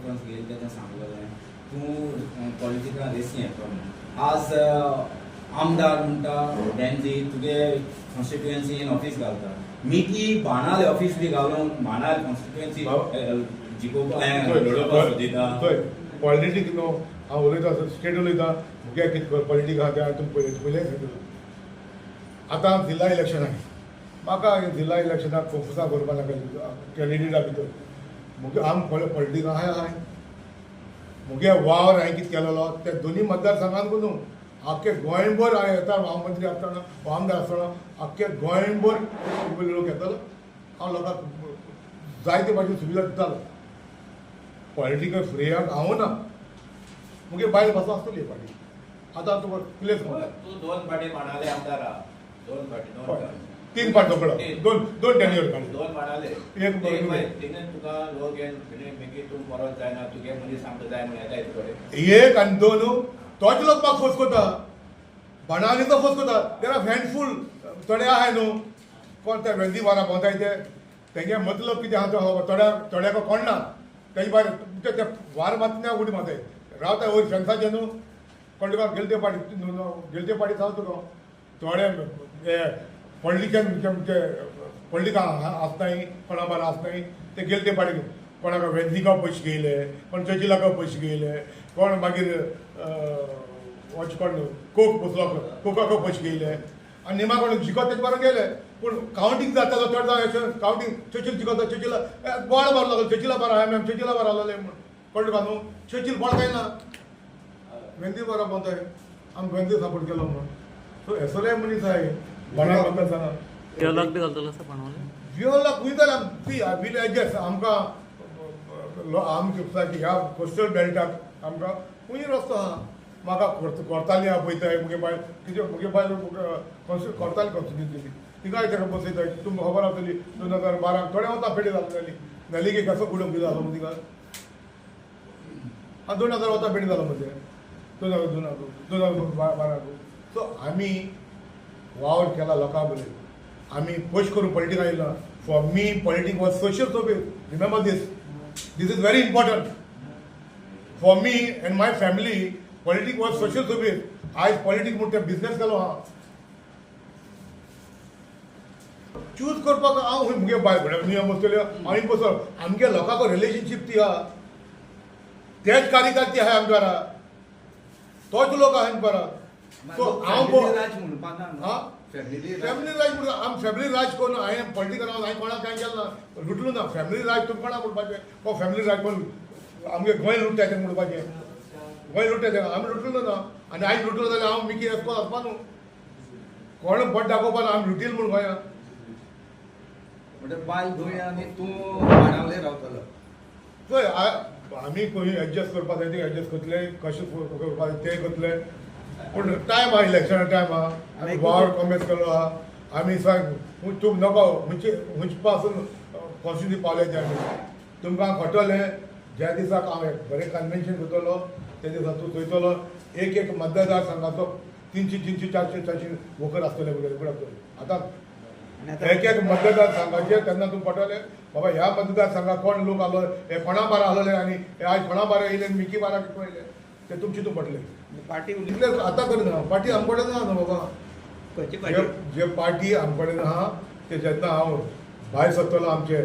Conference घेतली तेन्ना सांगलेलें तूं पॉलिटिकान रेसी येतो म्हणून. आज आमदार म्हणटा डेंजी तुगे कॉन्स्टिट्युएन्सीन ऑफिस घालता मिकी बाणाले ऑफिस बी घालून बाणाल कॉन्स्टिट्युएन्सी जिखोवपाक लडोवपाक सोदिता. पॉलिटिक्स न्हू हांव उलयता स्टेट उलयता मुगे कितें पॉलिटिक्स आहा तें हांव तुमकां पयलें सांगता. आतां जिल्हा इलेक्शन आहे म्हाका जिल्हा इलेक्शनाक फोकसा करपा नाका कॅन्डिडेटा भितर मुगे आम पॉलिटिक्स हाय मुगे वावर हांवें कितें केलेलो ते दोनी मतदारसंघांत न्हू आख्खे गोंयभर हांवें येता हांव मंत्री आसतना हो आमदार आसतना आख्खे गोंयभर लोक येतालो हांव लोकांक जायते भाशेन सुविधा दितालो. पॉलिटिकल फ्रेयाक हांव ना मुगे बायल भास आसतली पाटी. आतां तुका प्लेस तूं 2 फावटी बाणाले आमदार आहा 2 फावटी 3 फावट पकडा दोन टेन्युअर काडले 2 बाणाले एक तिने तुका लोक येवन मागीर तूं परत जायना तुगे मनीस आमकां जाय म्हण येता कडेन एक आनी दोन तोच लोक म्हाका फोर्स करता बाणावलीचो फोर्स करता. देर आर हँडफूल थोडे आहाय न्हू कोण ते वेंदी वारा भोंवताय ते तेंगे मतलब कितें आहा तो थोड्याक कोणना तेजे भायर ते वार मातन्या उडी माताय रावता वयर फेन्साचे न्हू कोण तुका गेलते पाटी जावं तुका थोडे पॉलिटिशियन पॉलिटिका आसनाय कोणा बारा आसनाय ते गेलते पाटी कोणाक वेंजिका पयशे घेयले कोण चर्चिलाका पयशे घेयले कोण मागीर कोण कोक बसलो कोकाक पयशे घेयले आनी निमा कोण जिखत तेजे बारा गेले पूण कावंटींग जातालो चड जावन कावंटींग चर्चिल जिखता चर्चिला बोवाळ मारलो लागलो चर्चिला बारा हांवें चर्चिला बारा आहलोले म्हण कोण तुका न्हू चर्चिल बोळ काय ना वेंदी बारा बोंताय आमी वेंदी सपोर्ट केलो म्हण. सो हेसले मनीस आहाय बाणा बद्दल सांगा वियोलाक बी घालतलो आसा बाणावले वियोलाक वयताले ती वील एडजस्ट आमकां आमच्या सोसायटी ह्या कोस्टल बेल्टाक आमकां खूंय रस्तो आहा म्हाका कोर्ताली आहा पळयताय मुगे बायल मुगे बायल कोर्ताली कॉन्स्टिट्युन्सी तिकाय ताका बसयताय तुमकां खबर आसतली 2012 थोडे वता पेटी जाली नलिके कसो कुडक बी जालो तिका 2000 वता पेटी जालो म्हणजे 2012 सो आमी वावर केला लोकां बरें आमी पयश करून पॉलिटिका येयला. For me politics was social service. Remember this is very important for me and my family. Politics was social service. आयज पॉलिटिक्स म्हणटा बिझनेस केलो हा चूज करपाक हांव मुगे बाय नियम बसतले आनी बसो आमगे लोकांक रिलेशनशीप ती आहा तेच कार्यकर्ते आहाय आमकारा तोच लोक आहाय आमकारा. सो हांव फॅमिली राज म्हणून आम फॅमिली राज कोण हांवें पॉलिटिकल हांवें कोणाक कांय केलें ना लुटलो ना. फॅमिली राज तुमकां कोणाक म्हणपाचें हो फॅमिली राज कोण आमगे गोंय लुट्टा तें म्हणपाचें गोंय लुट्टा तें आमी लुटलो ना आनी आयज लुटलो जाल्यार हांव मिकी येसपा वचपा न्हू कोण बट दाखोवपा ना आमी लुटील म्हूण गोंया म्हणजे बायल गोंय आनी तूं बाणावले रावतलो. चोय आमी खंय एडजस्ट करपा जाय ते एडजस्ट करतले कशें करपा जाय ते करतले पूण टायम आहा इलेक्शना टायम आहा आमी वावर कॉमेस केलो आहा आमी सांग तूं नको हुंच पासून कॉन्स्टिट्युन्सी पावले ते आमी तुमकां खटले ज्या दिसाक हांव बरें कन्वेन्शन करतलो त्या दिसा तूं चोयतलो एक मतदार संघाचो 300 400 वोकर आसतले आतां एक मतदार संघाचे तेन्ना तूं पटले बाबा ह्या मतदार संघाक कोण लोक आहलो हे कोणा बारा आहलोले आनी हे आयज कोणा बारा येयले मिकी बारा कितें पळयले ते तुमचे तूं पटले. पार्टी इतले आतां करिना पार्टी आमचे कडेन ना न्हू बाबा जे पार्टी आमचे कडेन आहा ते जेन्ना हांव भायर सरतलो आमचे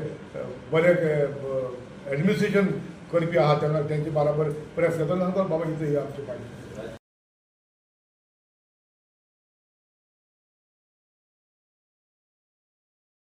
बरें एडमिनिस्ट्रेशन करपी आहा तेन्ना तेंचे बराबर प्रेस घेतलो बाबा इतली आमची पार्टी